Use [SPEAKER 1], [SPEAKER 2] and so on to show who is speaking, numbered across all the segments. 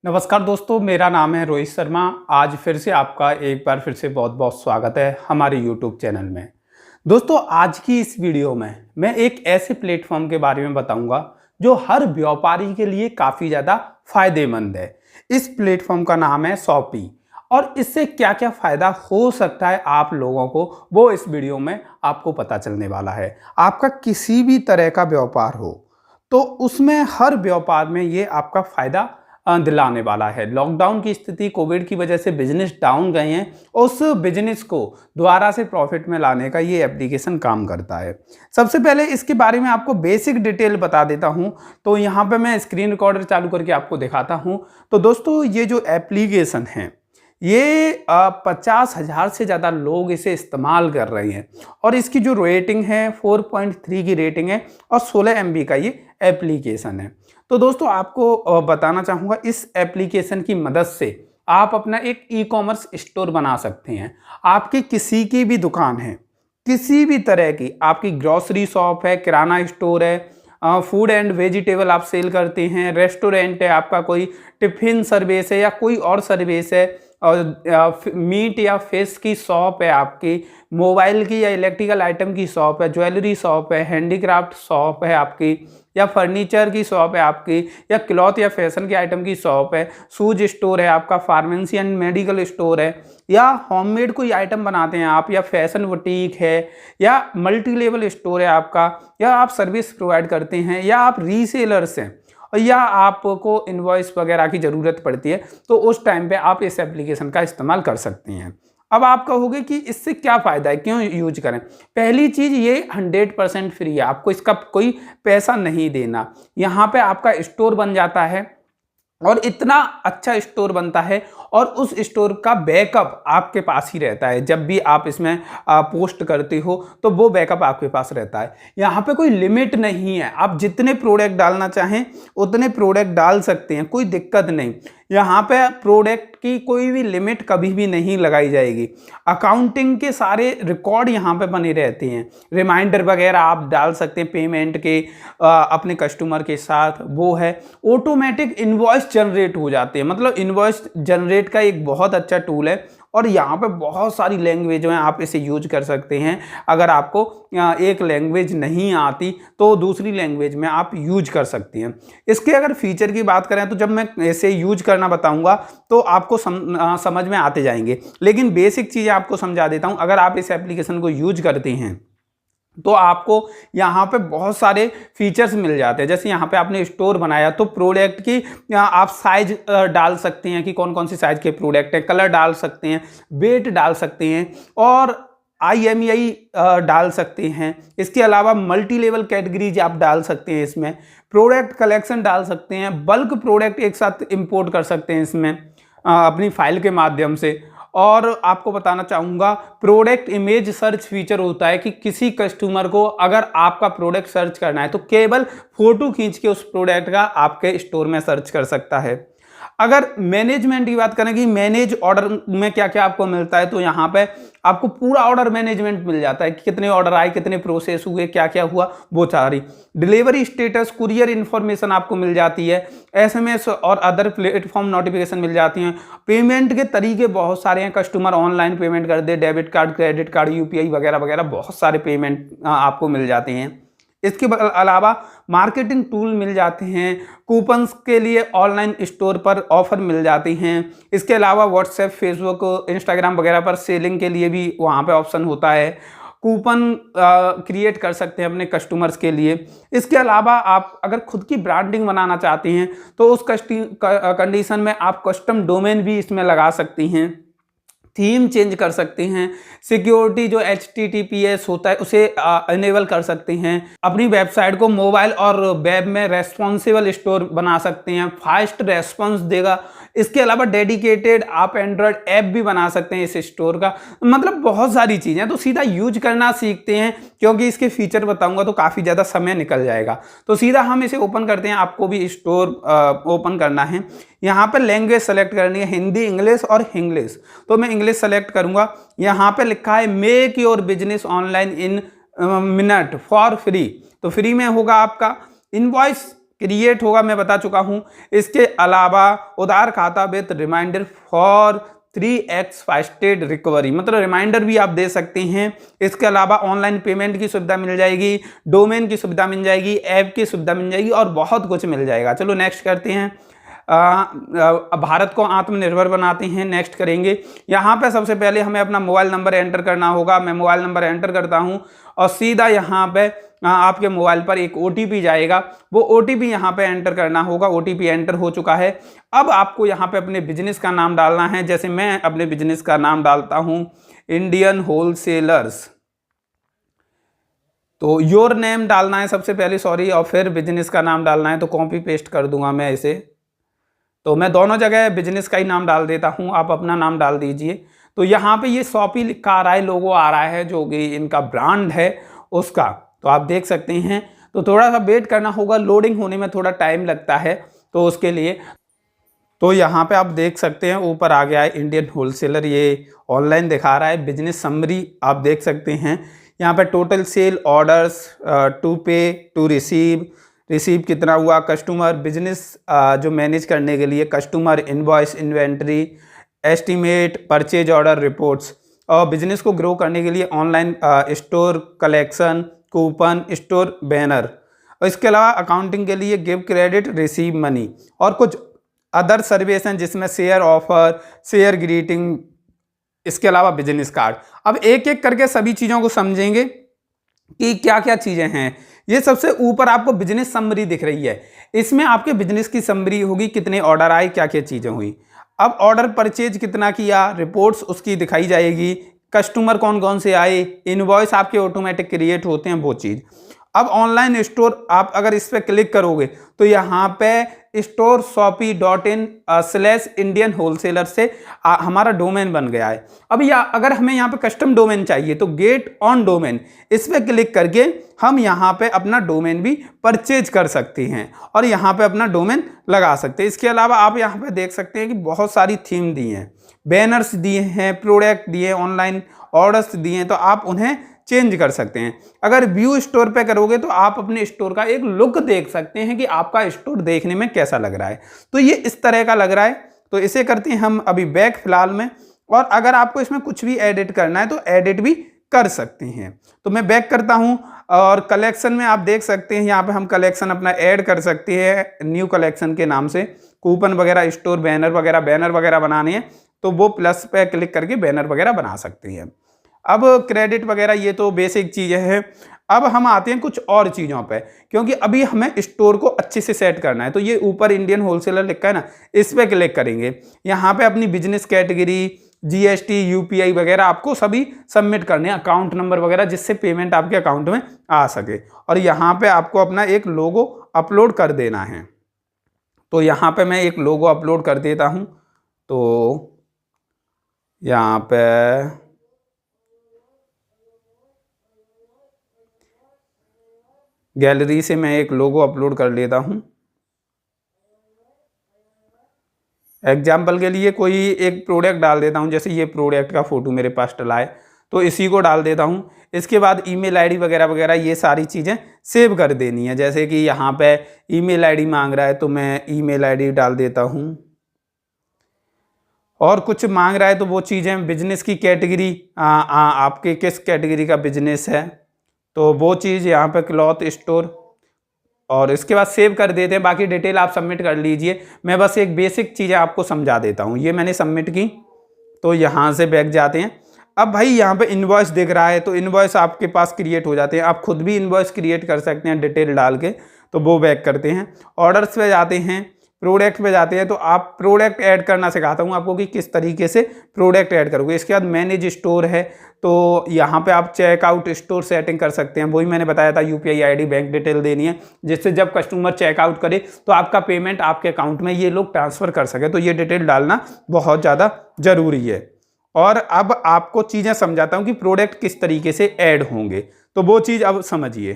[SPEAKER 1] नमस्कार दोस्तों, मेरा नाम है रोहित शर्मा। आज फिर से आपका एक बार फिर से बहुत बहुत स्वागत है हमारे YouTube चैनल में। दोस्तों, आज की इस वीडियो में मैं एक ऐसे प्लेटफॉर्म के बारे में बताऊंगा जो हर व्यापारी के लिए काफ़ी ज़्यादा फायदेमंद है। इस प्लेटफॉर्म का नाम है शॉपी और इससे क्या क्या फ़ायदा हो सकता है आप लोगों को, वो इस वीडियो में आपको पता चलने वाला है। आपका किसी भी तरह का व्यापार हो तो उसमें हर व्यापार में ये आपका फ़ायदा दिलाने वाला है। लॉकडाउन की स्थिति, कोविड की वजह से बिजनेस डाउन गए हैं, उस बिजनेस को दोबारा से प्रॉफिट में लाने का ये एप्लीकेशन काम करता है। सबसे पहले इसके बारे में आपको बेसिक डिटेल बता देता हूं। तो यहाँ पे मैं स्क्रीन रिकॉर्डर चालू करके आपको दिखाता हूं। तो दोस्तों, ये जो एप्लीकेशन है ये 50,000 से ज़्यादा लोग इसे इस्तेमाल कर रहे हैं और इसकी जो रेटिंग है 4.3 की रेटिंग है और 16 MB का ये एप्लीकेशन है। तो दोस्तों, आपको बताना चाहूँगा, इस एप्लीकेशन की मदद से आप अपना एक ई-कॉमर्स स्टोर बना सकते हैं। आपकी किसी की भी दुकान है, किसी भी तरह की, आपकी ग्रॉसरी शॉप है, किराना स्टोर है, फूड एंड वेजिटेबल आप सेल करते हैं, रेस्टोरेंट है, आपका कोई टिफ़िन सर्विस है या कोई और सर्विस है, और मीट या फिश की शॉप है, आपकी मोबाइल की या इलेक्ट्रिकल आइटम की शॉप है, ज्वेलरी शॉप है, हैंडीक्राफ्ट शॉप है आपकी, या फर्नीचर की शॉप है आपकी, या क्लॉथ या फैशन के आइटम की शॉप है, शूज स्टोर है आपका, फार्मेसी एंड मेडिकल स्टोर है, या होममेड कोई आइटम बनाते हैं आप, या फैशन बुटीक है, या मल्टी लेवल स्टोर है आपका, या आप सर्विस प्रोवाइड करते हैं, या आप रीसेलर्स हैं, या आपको इनवॉइस वगैरह की ज़रूरत पड़ती है, तो उस टाइम पे आप इस एप्लीकेशन का इस्तेमाल कर सकते हैं। अब आप कहोगे कि इससे क्या फ़ायदा है, क्यों यूज करें। पहली चीज़, ये 100% फ्री है, आपको इसका कोई पैसा नहीं देना। यहाँ पे आपका स्टोर बन जाता है और इतना अच्छा स्टोर बनता है और उस स्टोर का बैकअप आपके पास ही रहता है। जब भी आप इसमें पोस्ट करते हो तो वो बैकअप आपके पास रहता है। यहाँ पे कोई लिमिट नहीं है, आप जितने प्रोडक्ट डालना चाहें उतने प्रोडक्ट डाल सकते हैं, कोई दिक्कत नहीं। यहाँ पे प्रोडक्ट की कोई भी लिमिट कभी भी नहीं लगाई जाएगी। अकाउंटिंग के सारे रिकॉर्ड यहाँ पे बने रहते हैं, रिमाइंडर वगैरह आप डाल सकते हैं पेमेंट के अपने कस्टमर के साथ। वो है ऑटोमेटिक इनवॉइस जनरेट हो जाते हैं, मतलब इनवॉइस जनरेट का एक बहुत अच्छा टूल है और यहाँ पे बहुत सारी लैंग्वेज में आप इसे यूज कर सकते हैं। अगर आपको एक लैंग्वेज नहीं आती तो दूसरी लैंग्वेज में आप यूज कर सकती हैं। इसके अगर फीचर की बात करें तो जब मैं इसे यूज करना बताऊंगा तो आपको समझ में आते जाएंगे, लेकिन बेसिक चीज़ें आपको समझा देता हूं। अगर आप इस एप्लीकेशन को यूज करते हैं तो आपको यहाँ पे बहुत सारे फीचर्स मिल जाते हैं। जैसे यहाँ पे आपने स्टोर बनाया तो प्रोडक्ट की आप साइज डाल सकते हैं कि कौन कौन सी साइज के प्रोडक्ट है, कलर डाल सकते हैं, वेट डाल सकते हैं और IMEI डाल सकते हैं। इसके अलावा मल्टी लेवल कैटेगरीज आप डाल सकते हैं, इसमें प्रोडक्ट कलेक्शन डाल सकते हैं, बल्क प्रोडक्ट एक साथ इंपोर्ट कर सकते हैं इसमें अपनी फाइल के माध्यम से। और आपको बताना चाहूँगा, प्रोडक्ट इमेज सर्च फीचर होता है कि किसी कस्टमर को अगर आपका प्रोडक्ट सर्च करना है तो केवल फोटो खींच के उस प्रोडक्ट का आपके स्टोर में सर्च कर सकता है। अगर मैनेजमेंट की बात करें कि मैनेज ऑर्डर में क्या क्या आपको मिलता है, तो यहाँ पे आपको पूरा ऑर्डर मैनेजमेंट मिल जाता है कि कितने ऑर्डर आए, कितने प्रोसेस हुए, क्या क्या हुआ, वो सारी डिलीवरी स्टेटस, कुरियर इन्फॉर्मेशन आपको मिल जाती है, SMS और अदर प्लेटफॉर्म नोटिफिकेशन मिल जाती हैं। पेमेंट के तरीके बहुत सारे हैं, कस्टमर ऑनलाइन पेमेंट कर दे, debit card, credit card, UPI वगैरह वगैरह बहुत सारे पेमेंट आपको मिल जाते हैं। इसके अलावा मार्केटिंग टूल मिल जाते हैं, कूपन्स के लिए ऑनलाइन स्टोर पर ऑफर मिल जाती हैं। इसके अलावा व्हाट्सएप, फेसबुक, इंस्टाग्राम वगैरह पर सेलिंग के लिए भी वहाँ पे ऑप्शन होता है। कूपन क्रिएट कर सकते हैं अपने कस्टमर्स के लिए। इसके अलावा आप अगर खुद की ब्रांडिंग बनाना चाहते हैं तो उस कंडीशन में आप कस्टम डोमेन भी इसमें लगा सकती हैं, थीम चेंज कर सकते हैं, सिक्योरिटी जो HTTPS होता है उसे इनेबल कर सकते हैं, अपनी वेबसाइट को मोबाइल और वेब में रेस्पॉन्सिबल स्टोर बना सकते हैं, फास्ट रेस्पॉन्स देगा। इसके अलावा डेडिकेटेड आप एंड्रॉयड ऐप भी बना सकते हैं इस स्टोर का। मतलब बहुत सारी चीज़ें, तो सीधा यूज करना सीखते हैं, क्योंकि इसके फीचर बताऊंगा तो काफ़ी ज़्यादा समय निकल जाएगा। तो सीधा हम इसे ओपन करते हैं। आपको भी स्टोर ओपन करना है। यहाँ पर लैंग्वेज सेलेक्ट करनी है, हिंदी, इंग्लिश और इंग्लिश। तो मैं इंग्लिश सेलेक्ट करूँगा। यहाँ पे लिखा है make your business online in minute for free, तो फ्री में होगा आपका। इनवॉइस क्रिएट होगा, मैं बता चुका हूं। इसके अलावा उधार खाता with reminder for 3x faster recovery, मतलब रिमाइंडर भी आप दे सकते हैं। इसके अलावा ऑनलाइन पेमेंट की सुविधा मिल जाएगी, डोमेन की सुविधा मिल जाएगी, ऐप की सुविधा मिल जाएगी और बहुत कुछ मिल जाएगा। चलो नेक्स्ट करते हैं। भारत को आत्मनिर्भर बनाते हैं, नेक्स्ट करेंगे। यहाँ पे सबसे पहले हमें अपना मोबाइल नंबर एंटर करना होगा। मैं मोबाइल नंबर एंटर करता हूँ और सीधा यहाँ पे आपके मोबाइल पर एक OTP जाएगा, वो OTP यहाँ पे एंटर करना होगा। OTP एंटर हो चुका है। अब आपको यहाँ पे अपने बिजनेस का नाम डालना है। जैसे मैं अपने बिजनेस का नाम डालता हूँ इंडियन होलसेलर्स, तो योर नेम डालना है सबसे पहले, सॉरी, और फिर बिजनेस का नाम डालना है। तो कॉपी पेस्ट कर दूंगा मैं इसे, तो मैं दोनों जगह बिजनेस का ही नाम डाल देता हूं, आप अपना नाम डाल दीजिए। तो यहाँ पे ये शॉपी लिखा आ रहा है, लोगो आ रहा है जो कि इनका ब्रांड है उसका, तो आप देख सकते हैं। तो थोड़ा सा वेट करना होगा, लोडिंग होने में थोड़ा टाइम लगता है, तो उसके लिए तो यहाँ पे आप देख सकते हैं ऊपर आ गया है इंडियन होलसेलर, ये ऑनलाइन दिखा रहा है। बिजनेस समरी आप देख सकते हैं यहाँ पे, टोटल सेल, ऑर्डर्स, टू पे, टू रिसीव कितना हुआ, कस्टमर, बिजनेस जो मैनेज करने के लिए, customer, invoice, inventory, estimate, purchase order, reports, और बिजनेस को ग्रो करने के लिए online store, collection, coupon, store banner, और इसके अलावा अकाउंटिंग के लिए गिव क्रेडिट, रिसीव मनी, और कुछ अदर सर्विस हैं जिसमें शेयर ऑफर, शेयर ग्रीटिंग, इसके अलावा बिजनेस कार्ड। अब एक एक करके सभी चीज़ों को समझेंगे कि क्या क्या चीज़ें हैं। ये सबसे ऊपर आपको बिजनेस समरी दिख रही है, इसमें आपके बिजनेस की समरी होगी, कितने ऑर्डर आए, क्या क्या चीज़ें हुई। अब ऑर्डर परचेज कितना किया, रिपोर्ट्स उसकी दिखाई जाएगी, कस्टमर कौन कौन से आए, इनवॉइस आपके ऑटोमेटिक क्रिएट होते हैं वो चीज़। अब ऑनलाइन स्टोर आप अगर इस पर क्लिक करोगे तो यहाँ पे स्टोर shopee.in/इंडियन होलसेलर से हमारा डोमेन बन गया है। अब अगर हमें यहाँ पे कस्टम डोमेन चाहिए तो गेट ऑन डोमेन, इस पर क्लिक करके हम यहाँ पे अपना डोमेन भी परचेज कर सकते हैं और यहाँ पे अपना डोमेन लगा सकते हैं। इसके अलावा आप यहाँ पे देख सकते हैं कि बहुत सारी थीम दी हैं, बैनर्स दिए हैं, प्रोडक्ट दिए, ऑनलाइन ऑर्डर्स दिए हैं, तो आप उन्हें चेंज कर सकते हैं। अगर व्यू स्टोर पे करोगे तो आप अपने स्टोर का एक लुक देख सकते हैं कि आपका स्टोर देखने में कैसा लग रहा है, तो ये इस तरह का लग रहा है। तो इसे करते हैं हम अभी बैक फिलहाल में, और अगर आपको इसमें कुछ भी एडिट करना है तो एडिट भी कर सकते हैं। तो मैं बैक करता हूं और कलेक्शन में आप देख सकते हैं यहाँ पे हम कलेक्शन अपना ऐड कर सकते हैं न्यू कलेक्शन के नाम से। कूपन वगैरह, स्टोर बैनर वगैरह बनाने हैं तो वो प्लस पे क्लिक करके बैनर वगैरह बना सकते हैं। अब क्रेडिट वगैरह ये तो बेसिक चीज़ें हैं। अब हम आते हैं कुछ और चीज़ों पे, क्योंकि अभी हमें स्टोर को अच्छे से सेट करना है। तो ये ऊपर इंडियन होलसेलर लिखा है ना, इस पर क्लिक करेंगे। यहाँ पे अपनी बिजनेस कैटेगरी, GST, UPI वगैरह आपको सभी सबमिट करने हैं, अकाउंट नंबर वगैरह, जिससे पेमेंट आपके अकाउंट में आ सके। और यहाँ पे आपको अपना एक लोगो अपलोड कर देना है। तो यहाँ पे मैं एक लोगो अपलोड कर देता हूँ। तो यहाँ पे गैलरी से मैं एक लोगो अपलोड कर लेता हूँ। एग्जाम्पल के लिए कोई एक प्रोडक्ट डाल देता हूँ, जैसे ये प्रोडक्ट का फ़ोटो मेरे पास डला है तो इसी को डाल देता हूँ। इसके बाद ईमेल आईडी वगैरह ये सारी चीज़ें सेव कर देनी है। जैसे कि यहाँ पे ईमेल आईडी मांग रहा है तो मैं ईमेल आईडी डाल देता हूँ, और कुछ मांग रहा है तो वो चीज़ें, बिजनेस की कैटेगरी, आपके किस कैटेगरी का बिजनेस है तो वो चीज़ यहाँ पे क्लॉथ स्टोर, और इसके बाद सेव कर देते हैं। बाकी डिटेल आप सबमिट कर लीजिए। मैं बस एक बेसिक चीज़ें आपको समझा देता हूँ। ये मैंने सबमिट की, तो यहाँ से बैक जाते हैं। अब भाई यहाँ पे इनवॉइस दिख रहा है तो इनवॉइस आपके पास क्रिएट हो जाते हैं। आप खुद भी इनवॉइस क्रिएट कर सकते हैं डिटेल डाल के, तो वो बैक करते हैं। ऑर्डर्स पे जाते हैं, प्रोडक्ट पे जाते हैं, तो आप प्रोडक्ट ऐड करना सिखाता हूँ आपको कि किस तरीके से प्रोडक्ट ऐड करोगे। इसके बाद मैनेज स्टोर है, तो यहाँ पे आप चेकआउट स्टोर सेटिंग कर सकते हैं। वही मैंने बताया था, UPI ID, बैंक डिटेल देनी है, जिससे जब कस्टमर चेकआउट करे तो आपका पेमेंट आपके अकाउंट में ये लोग ट्रांसफ़र कर सके। तो ये डिटेल डालना बहुत ज़्यादा ज़रूरी है। और अब आपको चीज़ें समझाता हूँ कि प्रोडक्ट किस तरीके से ऐड होंगे, तो वो चीज़ अब समझिए।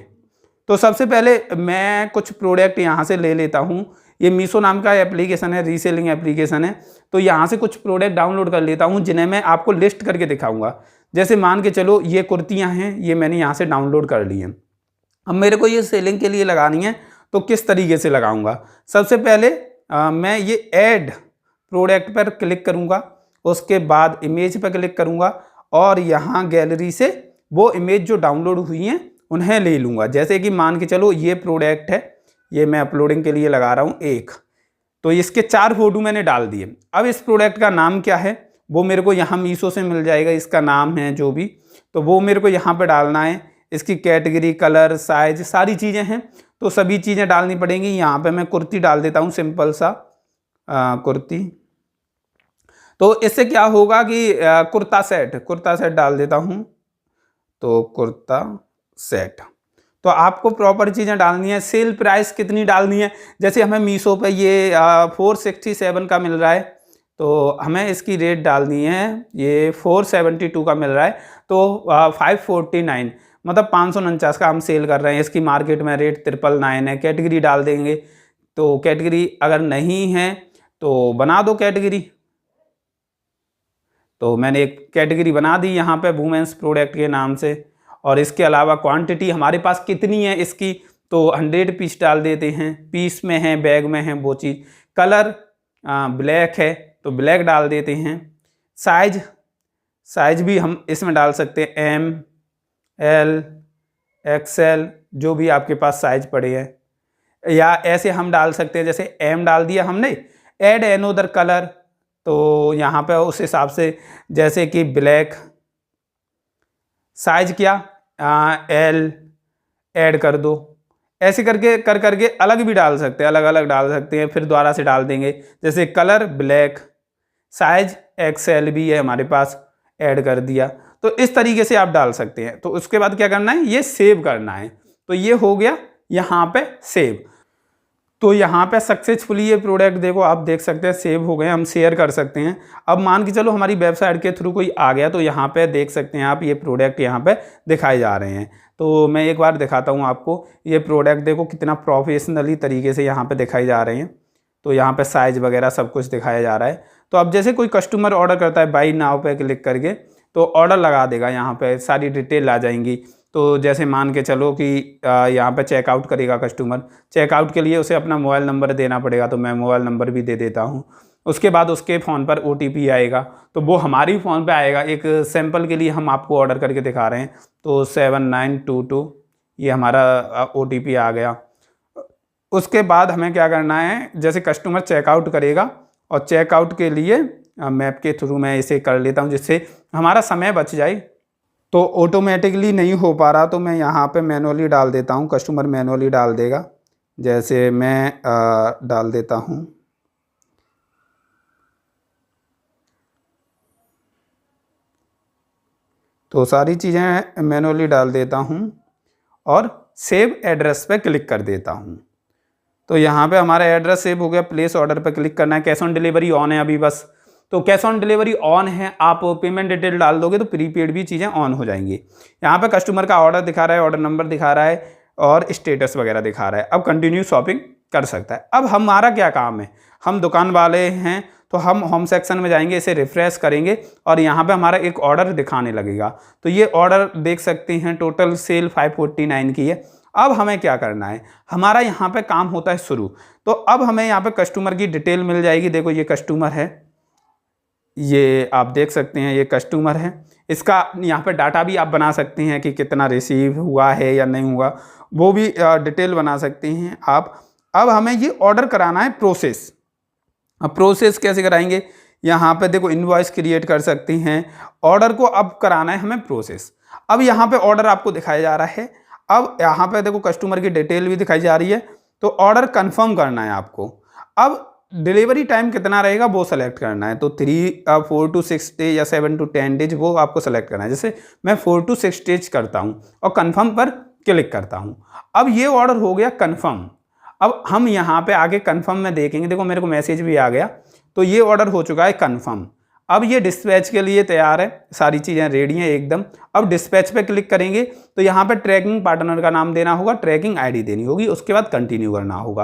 [SPEAKER 1] तो सबसे पहले मैं कुछ प्रोडक्ट यहाँ से ले लेता हूँ। ये मीशो नाम का एप्लीकेशन है, रीसेलिंग एप्लीकेशन है। तो यहाँ से कुछ प्रोडक्ट डाउनलोड कर लेता हूँ जिन्हें मैं आपको लिस्ट करके दिखाऊंगा। जैसे मान के चलो ये कुर्तियाँ हैं, ये मैंने यहाँ से डाउनलोड कर ली हैं। अब मेरे को ये सेलिंग के लिए लगानी है, तो किस तरीके से लगाऊंगा। सबसे पहले मैं ये ऐड प्रोडक्ट पर क्लिक करूंगा, उसके बाद इमेज पर क्लिक करूंगा और यहाँ गैलरी से वो इमेज जो डाउनलोड हुई हैं उन्हें ले लूँगा। जैसे कि मान के चलो ये प्रोडक्ट है, ये मैं अपलोडिंग के लिए लगा रहा हूँ एक, तो इसके 4 फोटो मैंने डाल दिए। अब इस प्रोडक्ट का नाम क्या है वो मेरे को यहाँ मीशो से मिल जाएगा, इसका नाम है जो भी, तो वो मेरे को यहाँ पे डालना है। इसकी कैटेगरी, कलर, साइज, सारी चीज़ें हैं तो सभी चीज़ें डालनी पड़ेंगी। यहाँ पे मैं कुर्ती डाल देता हूँ, सिंपल सा कुर्ती। तो इससे क्या होगा कि कुर्ता सेट डाल देता हूँ, तो कुर्ता सेट। तो आपको प्रॉपर चीज़ें डालनी है। सेल प्राइस कितनी डालनी है, जैसे हमें मीशो पे ये 467 का मिल रहा है तो हमें इसकी रेट डालनी है, ये 472 का मिल रहा है तो 549 मतलब 549 का हम सेल कर रहे हैं। इसकी मार्केट में रेट 999 है। कैटेगरी डाल देंगे, तो कैटेगरी अगर नहीं है तो बना दो कैटेगरी। तो मैंने एक कैटेगरी बना दी यहाँ पे वुमेन्स प्रोडक्ट के नाम से। और इसके अलावा क्वांटिटी हमारे पास कितनी है इसकी, तो 100 पीस डाल देते हैं, पीस में है, बैग में है, वो चीज़। कलर ब्लैक है तो ब्लैक डाल देते हैं। साइज भी हम इसमें डाल सकते हैं, एम, एल, एक्सएल, जो भी आपके पास साइज पड़े हैं। या ऐसे हम डाल सकते हैं, जैसे एम डाल दिया हमने, ऐड एनोदर कलर, तो यहाँ पे उस हिसाब से जैसे कि ब्लैक, साइज क्या एल ऐड कर दो। ऐसे करके करके अलग भी डाल सकते हैं, अलग अलग डाल सकते हैं, फिर दोबारा से डाल देंगे। जैसे कलर ब्लैक, साइज एक्सएल भी है हमारे पास, ऐड कर दिया। तो इस तरीके से आप डाल सकते हैं। तो उसके बाद क्या करना है, ये सेव करना है। तो ये हो गया यहाँ पे सेव। तो यहाँ पे सक्सेसफुली ये प्रोडक्ट देखो आप देख सकते हैं सेव हो गए, हम शेयर कर सकते हैं। अब मान के चलो हमारी वेबसाइट के थ्रू कोई आ गया तो यहाँ पे देख सकते हैं आप, ये प्रोडक्ट यहाँ पे दिखाए जा रहे हैं। तो मैं एक बार दिखाता हूँ आपको, ये प्रोडक्ट देखो कितना प्रोफेशनली तरीके से यहाँ पे दिखाई जा रहे हैं। तो यहाँ पे साइज वगैरह सब कुछ दिखाया जा रहा है। तो अब जैसे कोई कस्टमर ऑर्डर करता है, बाई नाउ पे क्लिक करके तो ऑर्डर लगा देगा, यहाँ पे सारी डिटेल आ जाएंगी। तो जैसे मान के चलो कि यहाँ पे चेकआउट करेगा कस्टमर, चेकआउट के लिए उसे अपना मोबाइल नंबर देना पड़ेगा, तो मैं मोबाइल नंबर भी दे देता हूँ। उसके बाद उसके फ़ोन पर OTP आएगा, तो वो हमारी फ़ोन पे आएगा। एक सैंपल के लिए हम आपको ऑर्डर करके दिखा रहे हैं, तो 7922 ये हमारा OTP आ गया। उसके बाद हमें क्या करना है, जैसे कस्टमर चेकआउट करेगा, और चेकआउट के लिए मैप के थ्रू मैं इसे कर लेता हूँ जिससे हमारा समय बच जाए। तो ऑटोमेटिकली नहीं हो पा रहा तो मैं यहाँ पे मैनुअली डाल देता हूँ, कस्टमर मैनुअली डाल देगा। जैसे मैं डाल देता हूँ, तो सारी चीज़ें मैनुअली डाल देता हूँ और सेव एड्रेस पे क्लिक कर देता हूँ। तो यहाँ पे हमारा एड्रेस सेव हो गया। प्लेस ऑर्डर पे क्लिक करना है। कैश ऑन डिलीवरी ऑन है अभी बस, तो कैश ऑन डिलीवरी ऑन है। आप पेमेंट डिटेल डाल दोगे तो प्रीपेड भी चीज़ें ऑन हो जाएंगी। यहाँ पे कस्टमर का ऑर्डर दिखा रहा है, ऑर्डर नंबर दिखा रहा है और स्टेटस वगैरह दिखा रहा है। अब कंटिन्यू शॉपिंग कर सकता है। अब हमारा क्या काम है, हम दुकान वाले हैं तो हम होम सेक्शन में जाएंगे, इसे रिफ्रेश करेंगे और यहाँ पे हमारा एक ऑर्डर दिखाने लगेगा। तो ये ऑर्डर देख सकते हैं, टोटल सेल 549 की है। अब हमें क्या करना है, हमारा यहाँ पे काम होता है शुरू। तो अब हमें यहाँ पे कस्टमर की डिटेल मिल जाएगी। देखो ये कस्टमर है, ये आप देख सकते हैं, ये कस्टमर है। इसका यहाँ पे डाटा भी आप बना सकते हैं कि कितना रिसीव हुआ है या नहीं हुआ, वो भी डिटेल बना सकते हैं आप। अब हमें ये ऑर्डर कराना है प्रोसेस। अब प्रोसेस कैसे कराएंगे, यहाँ पे देखो इनवॉइस क्रिएट कर सकते हैं। ऑर्डर को अब कराना है हमें प्रोसेस। अब यहाँ पे ऑर्डर आपको दिखाया जा रहा है। अब यहाँ पे देखो कस्टमर की डिटेल भी दिखाई जा रही है। तो ऑर्डर कंफर्म करना है आपको। अब डिलीवरी टाइम कितना रहेगा वो सेलेक्ट करना है। तो 4 to 6 डेज या 7 to 10 डेज वो आपको सेलेक्ट करना है। जैसे मैं 4 to 6 डेज करता हूँ और कंफर्म पर क्लिक करता हूँ। अब ये ऑर्डर हो गया कंफर्म। अब हम यहाँ पे आगे कंफर्म में देखेंगे, देखो मेरे को मैसेज भी आ गया। तो ये ऑर्डर हो चुका है कंफर्म। अब ये डिस्पैच के लिए तैयार है, सारी चीज़ें रेडी हैं एकदम। अब डिस्पैच पे क्लिक करेंगे तो यहाँ पे ट्रैकिंग पार्टनर का नाम देना होगा, ट्रैकिंग ID देनी होगी, उसके बाद कंटिन्यू करना होगा।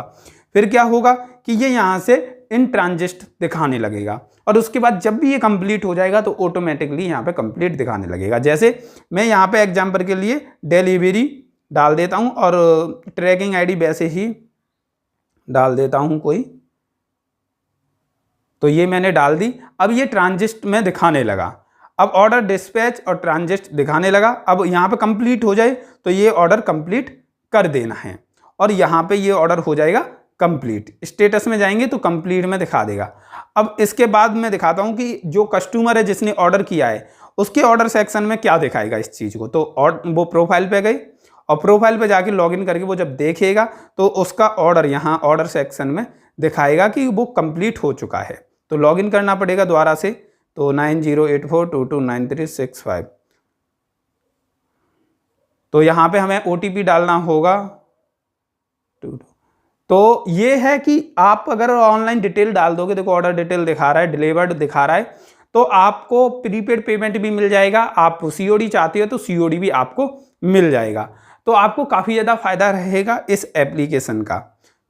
[SPEAKER 1] फिर क्या होगा कि ये यहाँ से इन ट्रांजिट दिखाने लगेगा और उसके बाद जब भी ये कंप्लीट हो जाएगा तो ऑटोमेटिकली यहाँ पे कंप्लीट दिखाने लगेगा। जैसे मैं यहाँ पे एग्जाम्पल के लिए डिलीवरी डाल देता हूँ और ट्रैकिंग ID वैसे ही डाल देता हूं कोई, तो ये मैंने डाल दी। अब ये ट्रांजिस्ट में दिखाने लगा, अब ऑर्डर डिस्पैच और ट्रांजिस्ट दिखाने लगा। अब यहाँ पे कंप्लीट हो जाए तो ये ऑर्डर कंप्लीट कर देना है और यहाँ पे ये ऑर्डर हो जाएगा कंप्लीट। स्टेटस में जाएंगे तो कंप्लीट में दिखा देगा। अब इसके बाद मैं दिखाता हूँ कि जो कस्टमर है जिसने ऑर्डर किया है उसके ऑर्डर सेक्शन में क्या दिखाएगा इस चीज़ को। तो वो प्रोफाइल पे गई और प्रोफाइल पे जाके लॉगिन करके वो जब देखेगा तो उसका ऑर्डर यहाँ ऑर्डर सेक्शन में दिखाएगा कि वो कंप्लीट हो चुका है। तो लॉगिन करना पड़ेगा दोबारा से, तो 9084229365, तो यहाँ पे हमें OTP डालना होगा। तो ये है कि आप अगर ऑनलाइन डिटेल डाल दोगे, देखो ऑर्डर डिटेल दिखा रहा है, डिलीवर्ड दिखा रहा है, तो आपको प्रीपेड पेमेंट भी मिल जाएगा। आप COD चाहते हो तो COD भी आपको मिल जाएगा। तो आपको काफ़ी ज़्यादा फायदा रहेगा इस एप्लीकेशन का।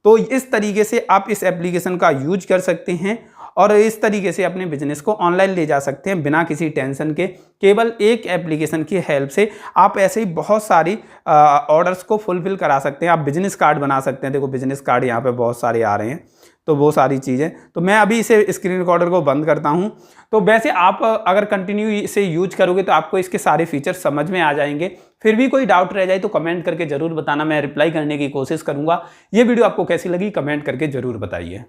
[SPEAKER 1] तो इस तरीके से आप इस एप्लीकेशन का यूज कर सकते हैं और इस तरीके से अपने बिजनेस को ऑनलाइन ले जा सकते हैं बिना किसी टेंशन के। केवल एक एप्लीकेशन की हेल्प से आप ऐसे ही बहुत सारी ऑर्डर्स को फुलफिल करा सकते हैं। आप बिजनेस कार्ड बना सकते हैं, देखो बिजनेस कार्ड यहाँ पे बहुत सारे आ रहे हैं, तो वो सारी चीज़ें। तो मैं अभी इसे स्क्रीन रिकॉर्डर को बंद करता हूँ। तो वैसे आप अगर कंटिन्यू इसे यूज करोगे तो आपको इसके सारे फीचर्स समझ में आ जाएंगे। फिर भी कोई डाउट रह जाए तो कमेंट करके ज़रूर बताना, मैं रिप्लाई करने की कोशिश करूँगा। ये वीडियो आपको कैसी लगी कमेंट करके ज़रूर बताइए।